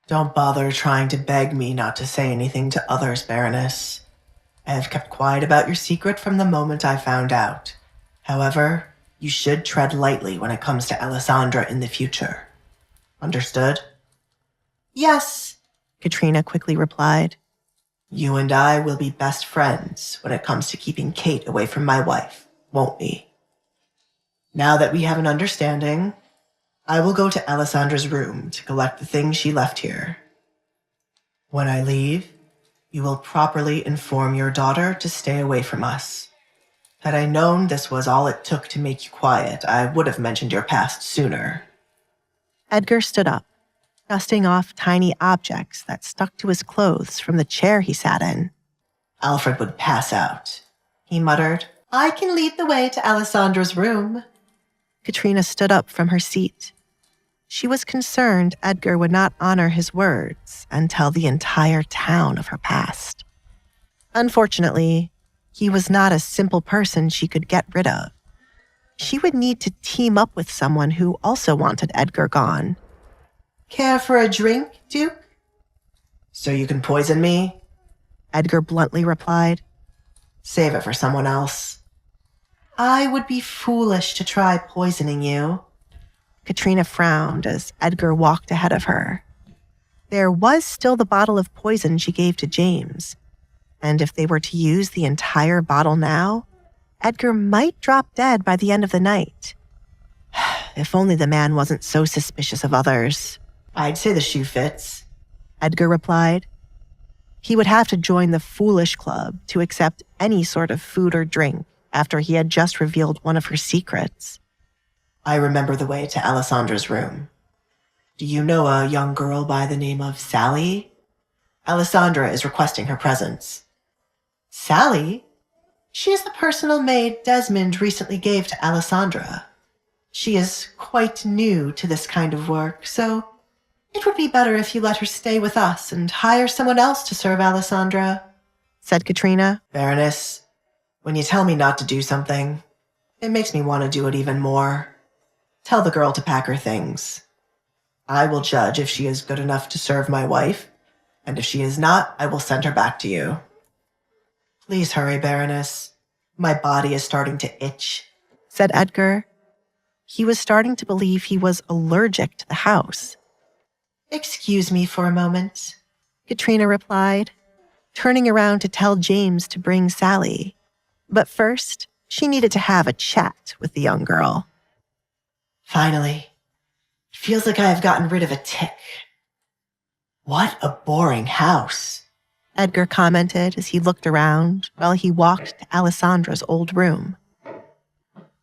Don't bother trying to beg me not to say anything to others, Baroness. I have kept quiet about your secret from the moment I found out. However, you should tread lightly when it comes to Alessandra in the future. Understood? Yes, Katrina quickly replied. You and I will be best friends when it comes to keeping Kate away from my wife, won't we? Now that we have an understanding, I will go to Alessandra's room to collect the things she left here. When I leave, you will properly inform your daughter to stay away from us. Had I known this was all it took to make you quiet, I would have mentioned your past sooner. Edgar stood up, dusting off tiny objects that stuck to his clothes from the chair he sat in. Alfred would pass out. He muttered, I can lead the way to Alessandra's room. Katrina stood up from her seat. She was concerned Edgar would not honor his words and tell the entire town of her past. Unfortunately, he was not a simple person she could get rid of. She would need to team up with someone who also wanted Edgar gone. Care for a drink, Duke? So you can poison me? Edgar bluntly replied. Save it for someone else. I would be foolish to try poisoning you. Katrina frowned as Edgar walked ahead of her. There was still the bottle of poison she gave to James, and if they were to use the entire bottle now, Edgar might drop dead by the end of the night. If only the man wasn't so suspicious of others. I'd say the shoe fits, Edgar replied. He would have to join the Foolish Club to accept any sort of food or drink after he had just revealed one of her secrets. I remember the way to Alessandra's room. Do you know a young girl by the name of Sally? Alessandra is requesting her presence. Sally? She is the personal maid Desmond recently gave to Alessandra. She is quite new to this kind of work, so it would be better if you let her stay with us and hire someone else to serve Alessandra, said Katrina. Baroness, when you tell me not to do something, it makes me want to do it even more. Tell the girl to pack her things. I will judge if she is good enough to serve my wife, and if she is not, I will send her back to you. Please hurry, Baroness. My body is starting to itch, said Edgar. He was starting to believe he was allergic to the house. Excuse me for a moment, Katrina replied, turning around to tell James to bring Sally. But first, she needed to have a chat with the young girl. Finally, it feels like I have gotten rid of a tick. What a boring house, Edgar commented as he looked around while he walked to Alessandra's old room.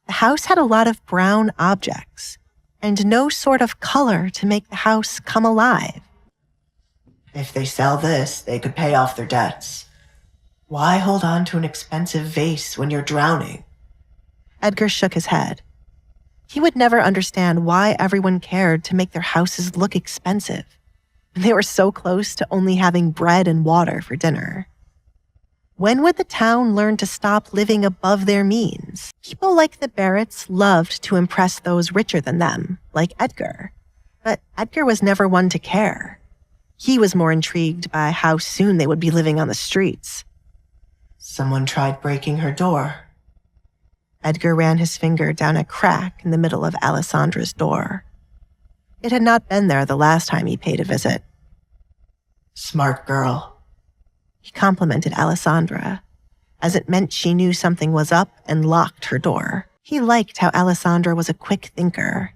The house had a lot of brown objects and no sort of color to make the house come alive. If they sell this, they could pay off their debts. Why hold on to an expensive vase when you're drowning? Edgar shook his head. He would never understand why everyone cared to make their houses look expensive. They were so close to only having bread and water for dinner. When would the town learn to stop living above their means? People like the Barretts loved to impress those richer than them, like Edgar. But Edgar was never one to care. He was more intrigued by how soon they would be living on the streets. Someone tried breaking her door. Edgar ran his finger down a crack in the middle of Alessandra's door. It had not been there the last time he paid a visit. Smart girl, he complimented Alessandra, as it meant she knew something was up and locked her door. He liked how Alessandra was a quick thinker.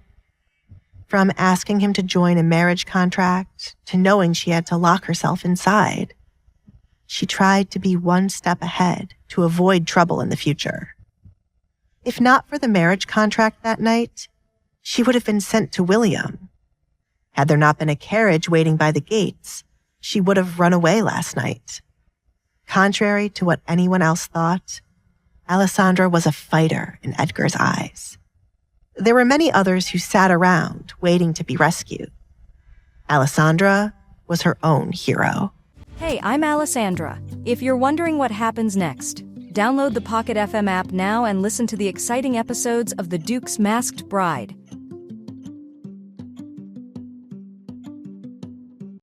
From asking him to join a marriage contract to knowing she had to lock herself inside, she tried to be one step ahead to avoid trouble in the future. If not for the marriage contract that night, she would have been sent to William. Had there not been a carriage waiting by the gates, she would have run away last night. Contrary to what anyone else thought, Alessandra was a fighter in Edgar's eyes. There were many others who sat around waiting to be rescued. Alessandra was her own hero. Hey, I'm Alessandra. If you're wondering what happens next, download the Pocket FM app now and listen to the exciting episodes of The Duke's Masked Bride.